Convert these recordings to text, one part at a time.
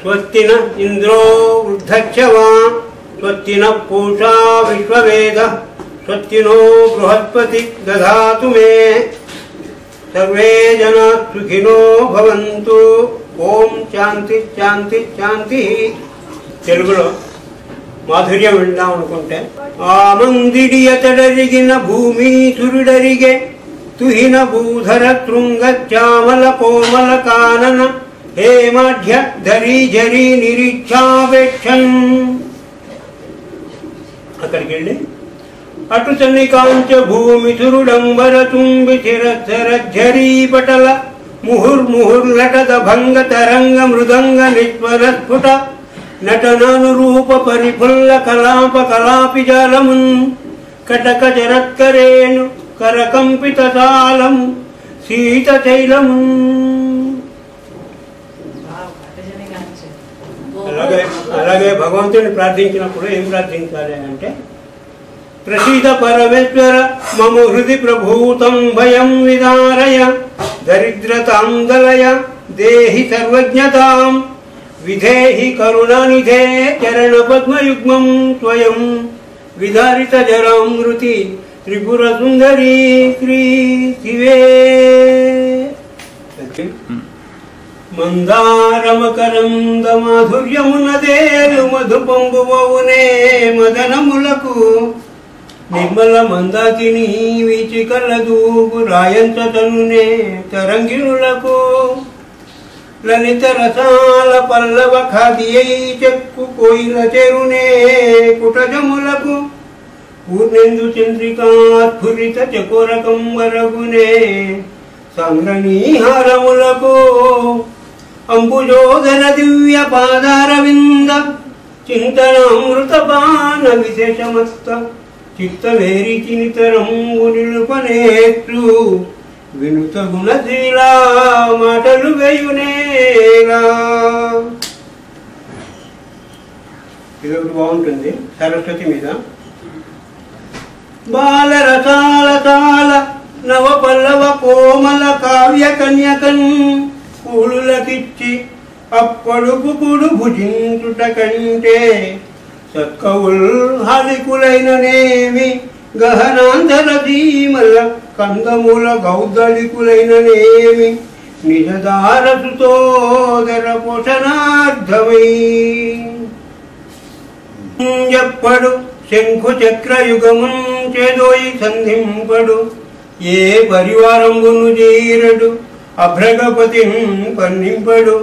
स्वस्ति न इंद्रो वृद्धक्षवा स्वस्ति न पूषा विश्ववेदः स्वस्ति नो बृहस्पति दधातु मे सर्वे जनाः सुखिनो भवन्तु। ओम शांति शांति शांति। తెలుగులో మాధుర్యం విందాం అనుకుంటే ఆమందిడియతడరిగిన భూమి సురుడరిగే తుహిన భూధర తృంగ చామల కోమల కానన హేమాఢ్య ధరి జరి నిరీక్షాపేక్షన్. అక్కడికి వెళ్ళి అటు సన్నికాంచ భూమి సురుడంబర తుంబి చిరసరఝరీ పటల ముహుర్ముహుర్నటద భంగ తరంగ మృదంగ నిస్వర స్ఫుట నటనానురూప పరిఫుల్ల కలాప కలాపి జాలమున్ కటక జరత్కరేణు కరకంపిత తాళము శీత శైలము. అలాగే భగవంతుని ప్రార్థించినప్పుడు ఏం ప్రార్థించాలి అంటే ప్రసీద పరమేశ్వర మమ హృది ప్రభూతం భయం విదారయ దరిద్రతాం దలయ దేహి సర్వజ్ఞతాం విధేహి కరుణానిధే చరణ పద్మయుగ్మం స్వయం విదారిత జరామృతి త్రిపుర సుందరీ శ్రీ శివే. మందారమకరంద మాధుర్యమునదేలు మధుపంబువవునే మదనములకు నిర్మల మందాకిని వీచికలదూపు రాయంతనునే తరంగిణులకు లలిత రసాల పల్లవ ఖాదియై చెక్కు కోయిల చెరునే కుటజములకు పూర్ణేందు చంద్రికాస్ఫురిత చకోరకంబరగునే సంగ్రనీహారములకు అంబుజోదర దివ్య పాదారవింద చింతనామృతపాన విశేషమస్త చిత్తవేరికి నితరం నిలుపనేట్లు వినుత గుణశీలా మాటలు వేయునేలా. ఇదొకటి బాగుంటుంది సరస్వతి మీద. బాలరసాల తాళ నవ పల్లవ కోమల కావ్య కన్యకన్ కూళులకిచ్చి అప్పడుపుకుడు భుజించుట కంటే సత్కవుల్ హాలికులైననేమి గహనాంతర ధీమల కందముల గౌదళికులైననేమి నిజదారసుతోదర పోషణార్థమై చెప్పడు శంఖు చక్రయుగమున్ చేదోయి సంధింపడు ఏ పరివారంబును చేరడు అభ్రగపతి పన్నింపడు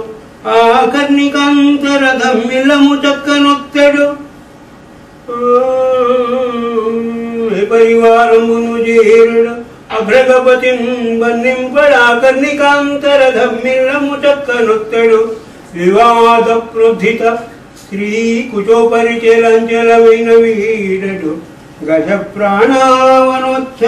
ఆకర్ణికాంతర ధమ్మిలము చక్కనొత్తడు ఏ పరివారమును చేరడు అభ్రగపతి పన్నింపడు ఆకర్ణికాంతర ధమ్మిలము చక్కనొత్తడు వివాద ప్రోద్ధిత శ్రీ కుచోపరిచలంచలమైన వీడడు గజ ప్రాణావనోత్సాహి.